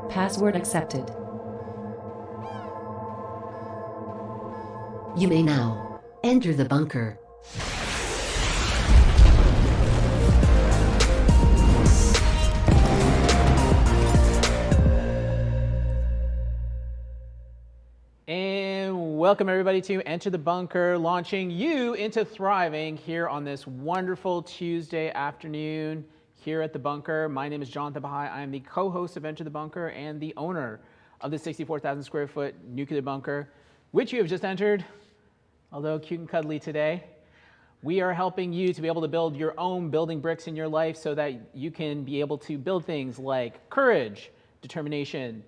Password accepted. You may now enter the bunker. And welcome everybody to Enter the Bunker, launching you into thriving here on this wonderful Tuesday afternoon here at the Bunker. My name is Jonathan Bahai. I am the co-host of Enter the Bunker and the owner of the 64,000 square foot nuclear bunker, which you have just entered, although cute and cuddly today. We are helping you to be able to build your own building bricks in your life so that you can be able to build things like courage, determination,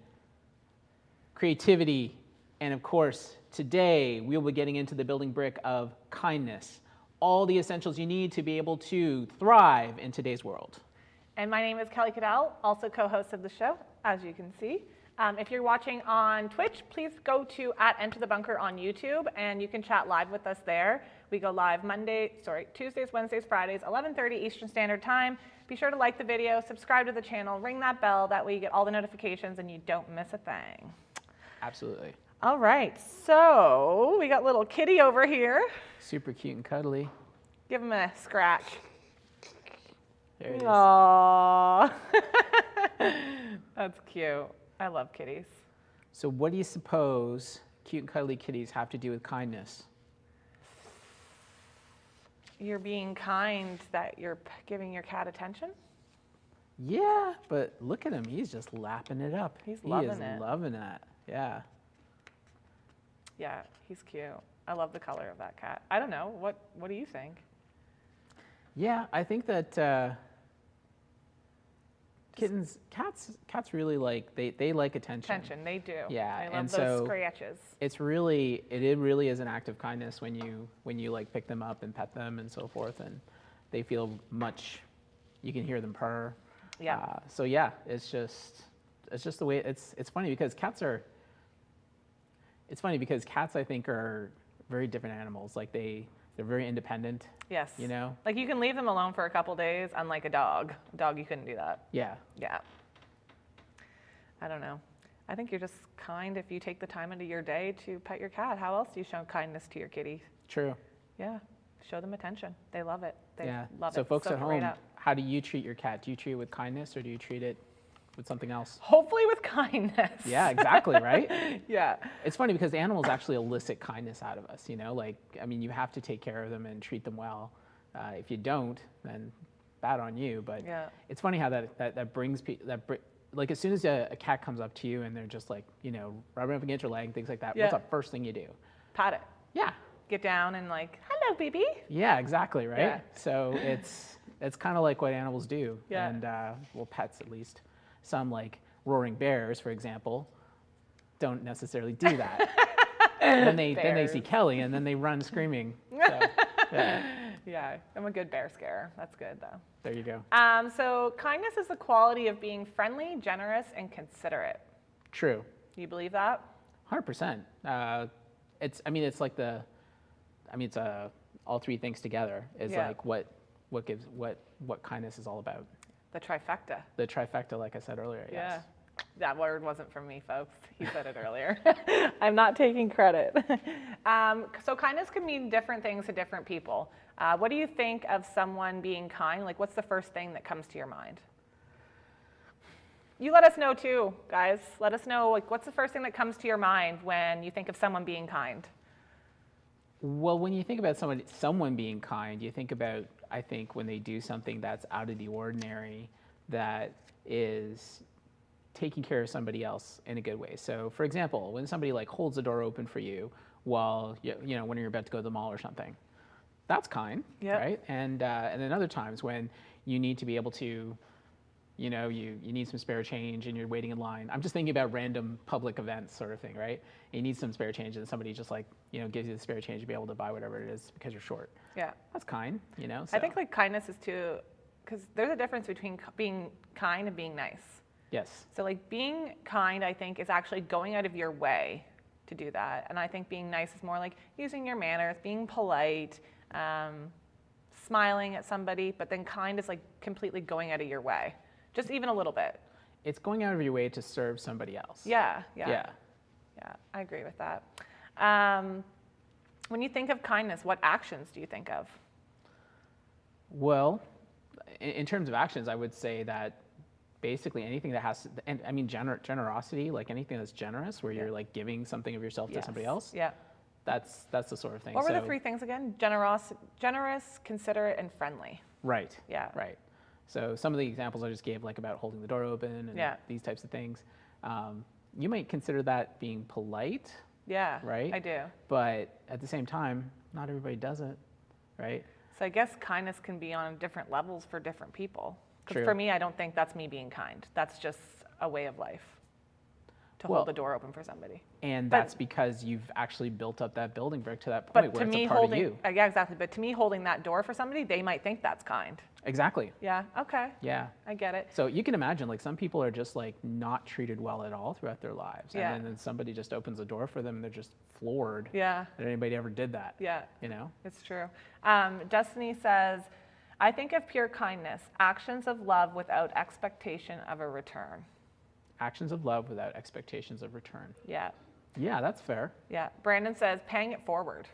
creativity, and of course, today we will be getting into the building brick of kindness. All the essentials you need to be able to thrive in today's world. And my name is Kelly Cadell, also co-host of the show, as you can see. If you're watching on Twitch, please go to @EnterTheBunker on YouTube, and you can chat live with us there. We go live Tuesdays, Wednesdays, Fridays, 11:30 Eastern Standard Time. Be sure to like the video, subscribe to the channel, ring that bell, that way you get all the notifications and you don't miss a thing. Absolutely. All right, so we got little kitty over here. Super cute and cuddly. Give him a scratch. There it is. Aww. That's cute. I love kitties. So what do you suppose cute and cuddly kitties have to do with kindness? You're being kind that you're giving your cat attention? Yeah, but look at him. He's just lapping it up. He's he loving is it. loving that. Yeah. Yeah, he's cute. I love the color of that cat. I don't know. What do you think? Yeah, I think that cats really like, they like attention. Attention, they do. Yeah, I love and those so scratches. it really is an act of kindness when you like pick them up and pet them and so forth, and they feel much, you can hear them purr. Yeah. So yeah, it's just the way, it's funny because cats I think are very different animals. Like they're very independent. Yes. You know? Like you can leave them alone for a couple days, unlike a dog. A dog, you couldn't do that. Yeah. Yeah. I don't know. I think you're just kind if you take the time into your day to pet your cat. How else do you show kindness to your kitty? True. Yeah. Show them attention. They love it. They Yeah. love So it. folks Soak at it right home, up. how do you treat your cat? Do you treat it with kindness or do you treat it with something else? Hopefully with kindness. Yeah, exactly, right? Yeah. It's funny because animals actually elicit kindness out of us, you know? Like, I mean, you have to take care of them and treat them well. If you don't, then bad on you. But Yeah. it's funny how that brings people, like as soon as a cat comes up to you and they're just like, you know, rubbing up against your leg, things like that, Yeah. what's the first thing you do? Pat it. Yeah. Get down and like, hello, baby. Yeah, exactly, right? Yeah. So it's kind of like what animals do. Yeah. And, well, pets at least. Some like roaring bears, for example, don't necessarily do that. then they see Bears. Kelly and then they run screaming. So, yeah, Yeah, I'm a good bear scarer. That's good though. there you go. So kindness is the quality of being friendly, generous, and considerate. True. Do you believe that? 100%. It's all three things together is Yeah. like what kindness is all about. The trifecta. The trifecta, like I said earlier. Yeah. Yes. That word wasn't from me, folks. He said it earlier. I'm not taking credit. So kindness can mean different things to different people. What do you think of someone being kind? Like, what's the first thing that comes to your mind? You let us know too, guys. Let us know, like, what's the first thing that comes to your mind when you think of someone being kind? Well, when you think about someone being kind, you think about, I think, when they do something that's out of the ordinary, that is taking care of somebody else in a good way. So, for example, when somebody like holds the door open for you while you know when you're about to go to the mall or something, that's kind, Yep. right? And then other times when you need to be able to, you know, you need some spare change and you're waiting in line. I'm just thinking about random public events sort of thing, right? You need some spare change and somebody just like, you know, gives you the spare change to be able to buy whatever it is because you're short. Yeah. That's kind, you know? I think like kindness is too, because there's a difference between being kind and being nice. Yes. So like being kind, I think, is actually going out of your way to do that. And I think being nice is more like using your manners, being polite, smiling at somebody, but then kind is like completely going out of your way. Just even a little bit. It's going out of your way to serve somebody else. Yeah. Yeah. Yeah, I agree with that. When you think of kindness, what actions do you think of? Well, in terms of actions, I would say that basically anything that has, and I mean generosity, like anything that's generous, where you're like giving something of yourself to somebody else. Yeah. That's the sort of thing. What were the So- three things again? Generous, considerate, and friendly. Right. Yeah. Right. So some of the examples I just gave, like about holding the door open and Yeah. these types of things, you might consider that being polite, Yeah. Right? I do. but at the same time, not everybody does it, right? So I guess kindness can be on different levels for different people. Because True. for me, I don't think that's me being kind. That's just a way of life to Well, hold the door open for somebody. And But- that's because you've actually built up that building brick to that point But where to it's me, a part holding, of you. yeah, exactly. But to me, holding that door for somebody, they might think that's kind. Exactly. Yeah. Okay. Yeah. I get it. So you can imagine, like, some people are just like not treated well at all throughout their lives, Yeah. and then somebody just opens the door for them, and they're just floored Yeah. that anybody ever did that. Yeah. You know? It's true. Destiny says, I think of pure kindness, actions of love without expectation of a return. Actions of love without expectations of return. Yeah. Yeah, that's fair. Yeah. Brandon says paying it forward.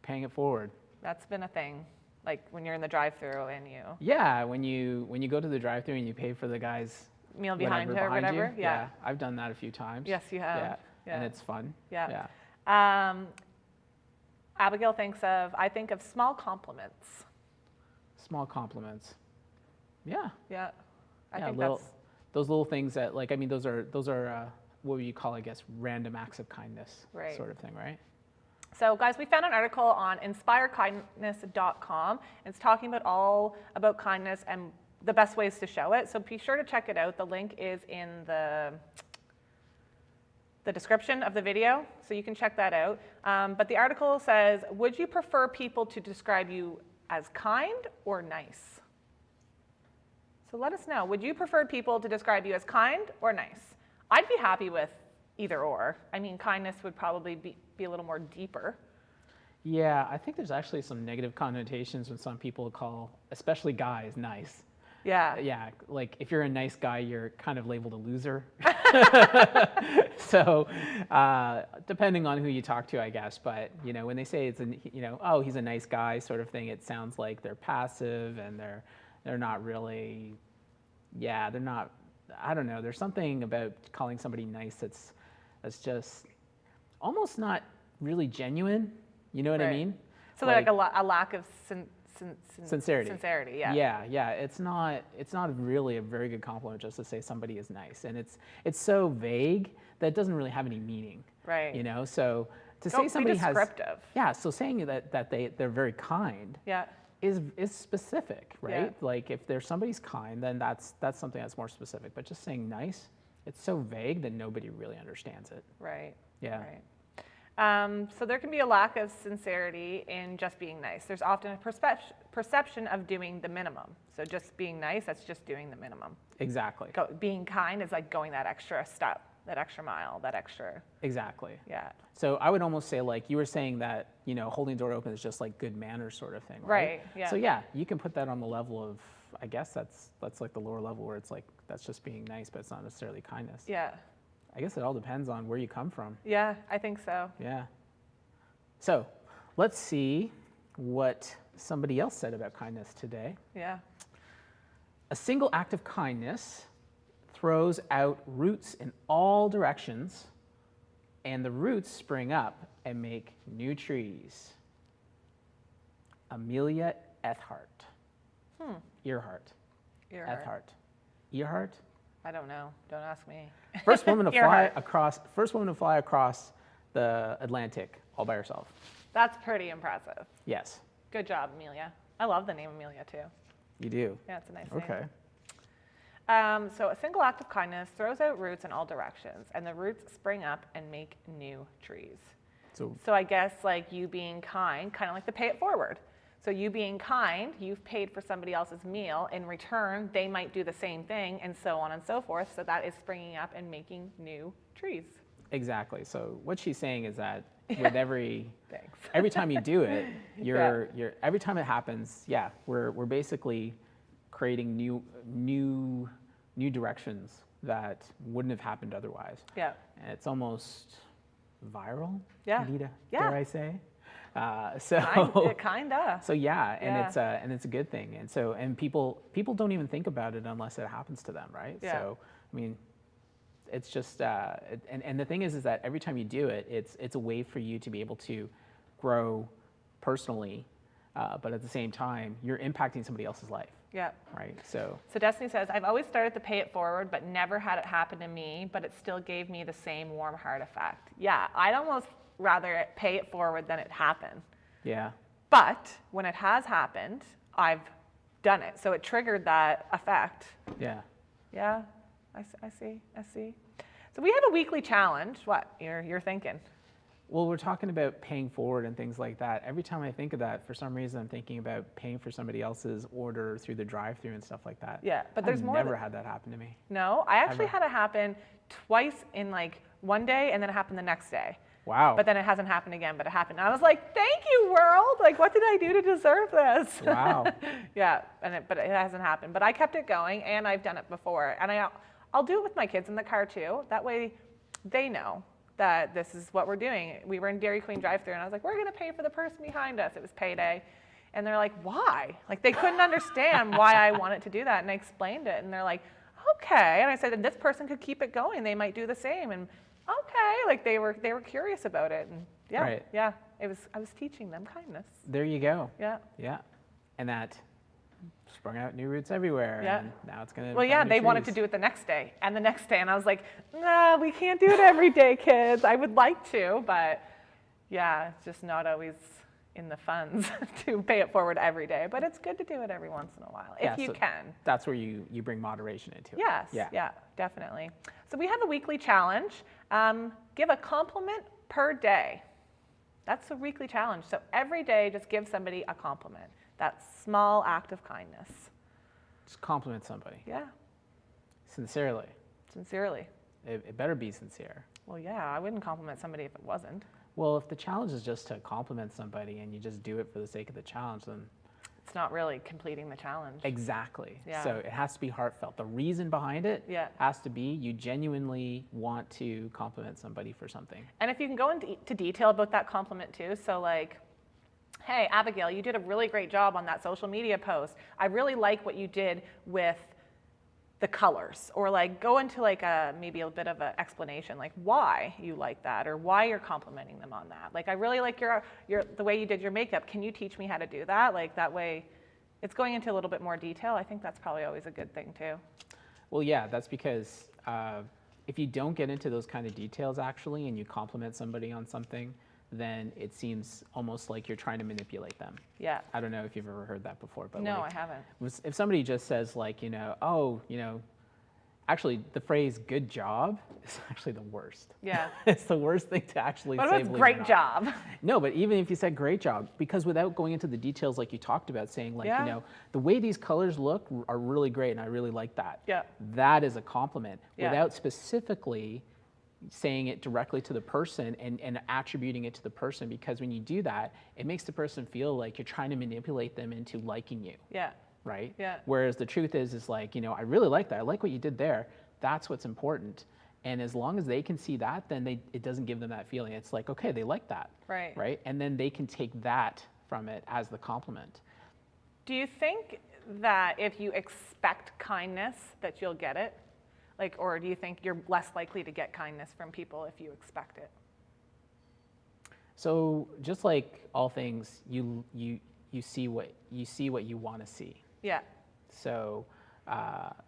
Paying it forward. That's been a thing. Like when you're in the drive-through and you Yeah, when you go to the drive-through and you pay for the guy's meal behind whatever her or behind whatever. you. Yeah. I've done that a few times. Yes, you have. Yeah. Yeah. And it's fun. Yeah. Yeah. Abigail I think of small compliments. Small compliments. Yeah. Yeah. I Yeah, think those little things that, like, I mean, those are what would you call, I guess, random acts of kindness, Right. sort of thing, right? So guys, we found an article on inspirekindness.com. It's talking about kindness and the best ways to show it. So be sure to check it out. The link is in the description of the video, so you can check that out. But the article says, would you prefer people to describe you as kind or nice? So let us know. Would you prefer people to describe you as kind or nice? I'd be happy with either or. I mean, kindness would probably be a little more deeper. Yeah, I think there's actually some negative connotations when some people call, especially guys, nice. Yeah. Yeah, like if you're a nice guy, you're kind of labeled a loser. So, depending on who you talk to, I guess. But you know, when they say it's oh, he's a nice guy, sort of thing, it sounds like they're passive and they're not really. Yeah, they're not. I don't know. There's something about calling somebody nice that's just almost not really genuine. You know what I Right. mean? So like a lack of Sincerity. Sincerity, yeah. Yeah. It's not really a very good compliment just to say somebody is nice, and it's so vague that it doesn't really have any meaning. Right. You know, so to Don't say somebody be has descriptive. yeah, so saying that they're very kind Yeah. is specific, right? Yeah. Like if there's somebody's kind, then that's something that's more specific. But just saying nice, it's so vague that nobody really understands it. Right. Yeah. Right. So there can be a lack of sincerity in just being nice. There's often a perception of doing the minimum. So just being nice, that's just doing the minimum. Exactly. Being kind is like going that extra step, that extra mile, that extra. Exactly. Yeah. So I would almost say, like you were saying, that holding the door open is just like good manners sort of thing, right? Right, yeah. So yeah, you can put that on the level of, I guess that's like the lower level where it's like that's just being nice, but it's not necessarily kindness. Yeah. I guess it all depends on where you come from. Yeah, I think so. Yeah. So let's see what somebody else said about kindness today. Yeah. A single act of kindness throws out roots in all directions, and the roots spring up and make new trees. Amelia Earhart. Earhart. Earhart. Earhart? I don't know. Don't ask me. First woman to Earhart. fly across the Atlantic all by herself. That's pretty impressive. Yes, Good job, Amelia. I love the name Amelia too. you do. Yeah, it's a nice name. Okay. So a single act of kindness throws out roots in all directions, and the roots spring up and make new trees. So So I guess like you being kind of like the pay it forward. So you being kind, you've paid for somebody else's meal. In return, they might do the same thing, and so on and so forth. So that is springing up and making new trees. exactly. So what she's saying is that with every Thanks. every time you do it, you're every time it happens, yeah, we're basically creating new directions that wouldn't have happened otherwise. Yeah. And it's almost viral. Yeah. Anita, Yeah. dare I say? Kinda. So yeah, Yeah. and it's a good thing. And so people don't even think about it unless it happens to them, right? Yeah. So I mean, it's just and the thing is that every time you do it, it's a way for you to be able to grow personally, but at the same time, you're impacting somebody else's life, Yeah. right? So So Destiny says, I've always started to pay it forward, but never had it happen to me, but it still gave me the same warm heart effect. Yeah, I'd almost rather pay it forward than it happen. yeah, But when it has happened, I've done it. So it triggered that effect. yeah. Yeah, I see. So we have a weekly challenge. What, you're thinking? Well, we're talking about paying forward and things like that. Every time I think of that, for some reason, I'm thinking about paying for somebody else's order through the drive-through and stuff like that. Yeah, but there's I've more never than- had that happen to me. No, I actually Ever. had it happen twice in like one day, and then it happened the next day. Wow. But then it hasn't happened again, but it happened. And I was like, thank you, world. Like, what did I do to deserve this? Wow. Yeah, but it hasn't happened. But I kept it going, and I've done it before. And I'll do it with my kids in the car, too. That way, they know that this is what we're doing. We were in Dairy Queen drive-thru, and I was like, we're going to pay for the person behind us. It was payday. And they're like, why? Like, they couldn't understand why I wanted to do that. And I explained it, and they're like, okay. And I said, and this person could keep it going. They might do the same. And okay, like they were curious about it. And yeah, Right. yeah. I was teaching them kindness. There you go. Yeah. Yeah. And that sprung out new roots everywhere. Yeah. And now it's going to. Well, yeah, they wanted to do it the next day and the next day. And I was like, no, we can't do it every day, kids. I would like to, but yeah, it's just not always in the funds to pay it forward every day. But it's good to do it every once in a while, if you can. That's where you bring moderation into it. Yes, yeah, definitely. So we have a weekly challenge. Give a compliment per day. That's a weekly challenge. So every day, just give somebody a compliment. That small act of kindness. Just compliment somebody. Yeah, Sincerely. sincerely. It better be sincere. Well, yeah, I wouldn't compliment somebody if it wasn't. Well, if the challenge is just to compliment somebody and you just do it for the sake of the challenge, then It's not really completing the challenge. exactly. Yeah. So it has to be heartfelt. The reason behind it Yeah. has to be you genuinely want to compliment somebody for something. And if you can go into detail about that compliment too, so like, hey, Abigail, you did a really great job on that social media post. I really like what you did with the colors, or like go into like maybe a bit of an explanation, like why you like that, or why you're complimenting them on that. Like, I really like the way you did your makeup. Can you teach me how to do that? Like, that way, it's going into a little bit more detail. I think that's probably always a good thing too. Well, yeah, that's because if you don't get into those kind of details actually, and you compliment somebody on something, then it seems almost like you're trying to manipulate them. Yeah. I don't know if you've ever heard that before, but No, like, I haven't. if somebody just says like, actually the phrase "good job" is actually the worst. Yeah. It's the worst thing to actually What say. about believe it or great not. job? No, but even if you said great job, because without going into the details like you talked about, saying like, Yeah. the way these colors look are really great and I really like that. Yeah. That is a compliment. Yeah. Without specifically saying it directly to the person and attributing it to the person, because when you do that, it makes the person feel like you're trying to manipulate them into liking you, Yeah. right? Yeah. Whereas the truth is like, I really like that. I like what you did there. That's what's important. And as long as they can see that, then it doesn't give them that feeling. It's like, okay, they like that. Right. Right? And then they can take that from it as the compliment. Do you think that if you expect kindness that you'll get it? Like, or do you think you're less likely to get kindness from people if you expect it? So just like all things, you see what you want to see. Yeah. So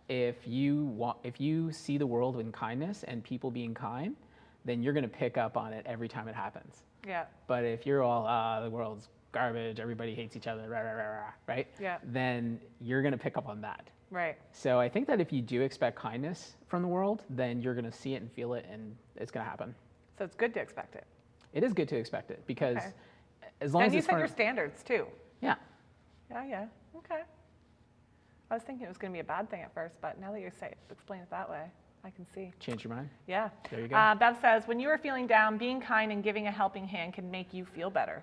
if you see the world in kindness and people being kind, then you're going to pick up on it every time it happens. Yeah. But if you're all the world's garbage, everybody hates each other, rah, rah, rah, rah, right? Yeah. Then you're going to pick up on that. Right. So I think that if you do expect kindness from the world, then you're going to see it and feel it, and it's going to happen. So it's good to expect it. It is good to expect it because Okay. as long And as you it's set front your of- standards too. yeah. Yeah, yeah. Okay. I was thinking it was going to be a bad thing at first, but now that you explain it that way, I can see. Change your mind. Yeah. There you go. Bev says, when you are feeling down, being kind and giving a helping hand can make you feel better.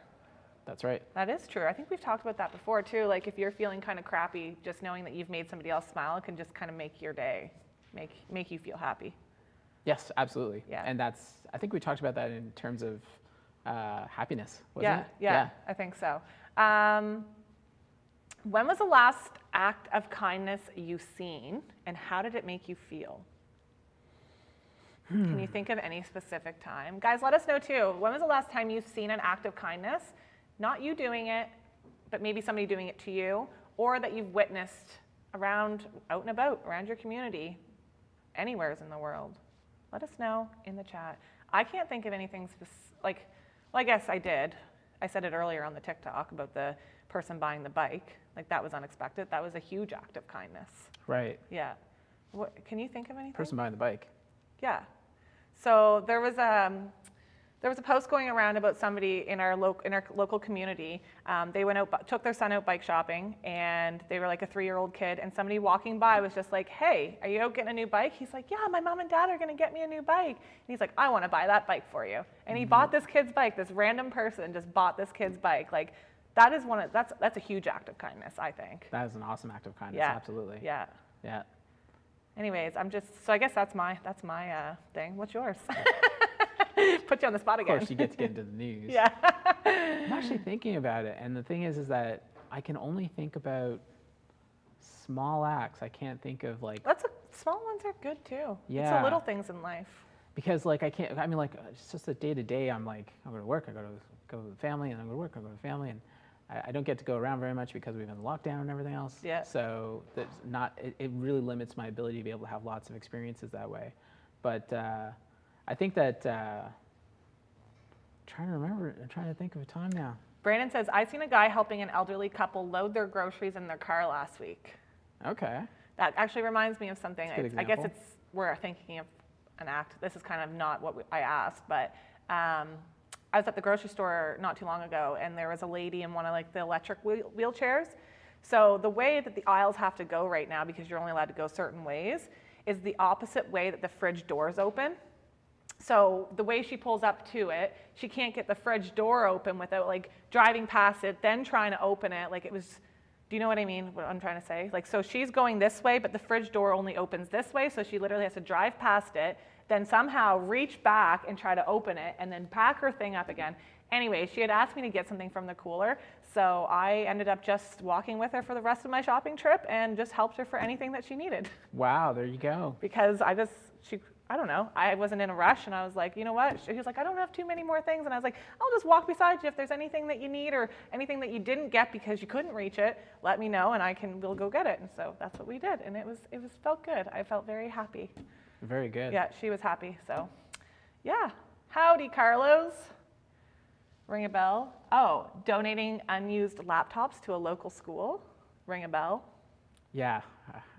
That's right. That is true. I think we've talked about that before too. Like, if you're feeling kind of crappy, just knowing that you've made somebody else smile can just kind of make your day, make you feel happy. Yes, absolutely. Yeah. And I think we talked about that in terms of happiness, wasn't Yeah, it? yeah, I think so. When was the last act of kindness you've seen, and how did it make you feel? Can you think of any specific time? Guys, let us know too. When was the last time you've seen an act of kindness? Not you doing it, but maybe somebody doing it to you, or that you've witnessed out and about, around your community, anywheres in the world. Let us know in the chat. I can't think of anything well, I guess I did. I said it earlier on the TikTok about the person buying the bike. Like, that was unexpected. That was a huge act of kindness. Right. Yeah. Can you think of anything? Person buying the bike. Yeah. So there was a post going around about somebody in our local community. They took their son out bike shopping, and they were like a 3-year-old kid, and somebody walking by was just like, "Hey, are you out getting a new bike?" He's like, "Yeah, my mom and dad are going to get me a new bike." And he's like, "I want to buy that bike for you." And he bought this kid's bike. This random person just bought this kid's bike. Like, that is that's a huge act of kindness, I think. That is an awesome act of kindness. Yeah. Absolutely. Yeah. Yeah. Anyways, so I guess that's my thing. What's yours? Put you on the spot Of again. course, you get to get into the news. Yeah. I'm actually thinking about it, and the thing is that I can only think about small acts. I can't think of like Small ones are good too. It's Yeah. the little things in life. because like I can't. I mean, like it's just a day to day. I'm like I go to work, I go to the family, and I go to work, I go to the family, and I don't get to go around very much because we've been locked down and everything else. Yeah. So there's not. It really limits my ability to be able to have lots of experiences that way. But I think that I'm trying to think of a time now. Brandon says, I seen a guy helping an elderly couple load their groceries in their car last week. Okay. That actually reminds me of something. That's a good I guess example. we're thinking of an act. This is kind of not what I asked, but I was at the grocery store not too long ago, and there was a lady in one of like the electric wheelchairs. So the way that the aisles have to go right now, because you're only allowed to go certain ways, is the opposite way that the fridge doors open. So the way she pulls up to it, she can't get the fridge door open without like driving past it, then trying to open it. Like it was, do you know what I mean, what I'm trying to say? Like, so she's going this way, but the fridge door only opens this way. So she literally has to drive past it, then somehow reach back and try to open it and then pack her thing up again. Anyway, she had asked me to get something from the cooler. So I ended up just walking with her for the rest of my shopping trip and just helped her for anything that she needed. Wow, there you go. Because I don't know, I wasn't in a rush, and I was like, you know what? She was like, I don't have too many more things, and I was like, I'll just walk beside you. If there's anything that you need or anything that you didn't get because you couldn't reach it, let me know, and we'll go get it. And so that's what we did, and it felt good. I felt very happy. Very good. Yeah, she was happy. So, yeah. Howdy, Carlos. Ring a bell. Oh, donating unused laptops to a local school. Ring a bell. Yeah,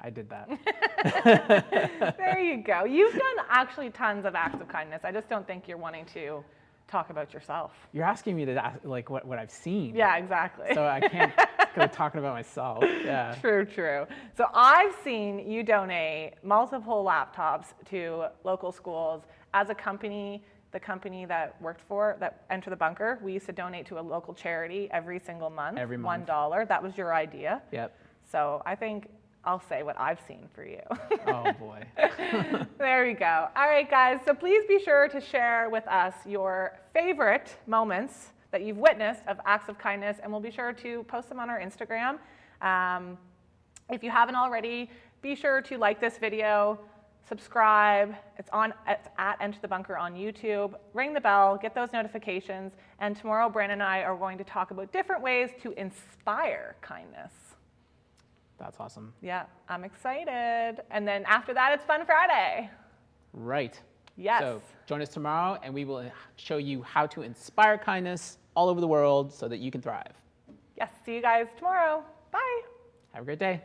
I did that. There you go. You've done actually tons of acts of kindness. I just don't think you're wanting to talk about yourself. You're asking me to ask, like what I've seen. Yeah, exactly. So I can't go talking about myself. Yeah. True. So I've seen you donate multiple laptops to local schools as a company. The company that worked that Enter the Bunker, we used to donate to a local charity every single month. Every month. $1. That was your idea. Yep. So I think I'll say what I've seen for you. Oh boy. There we go. All right, guys. So please be sure to share with us your favorite moments that you've witnessed of acts of kindness, and we'll be sure to post them on our Instagram. If you haven't already, be sure to like this video, subscribe. It's at Enter the Bunker on YouTube. Ring the bell, get those notifications, and tomorrow Brandon and I are going to talk about different ways to inspire kindness. That's awesome. Yeah, I'm excited. And then after that, it's Fun Friday. Right. Yes. So join us tomorrow, and we will show you how to inspire kindness all over the world so that you can thrive. Yes, see you guys tomorrow. Bye. Have a great day.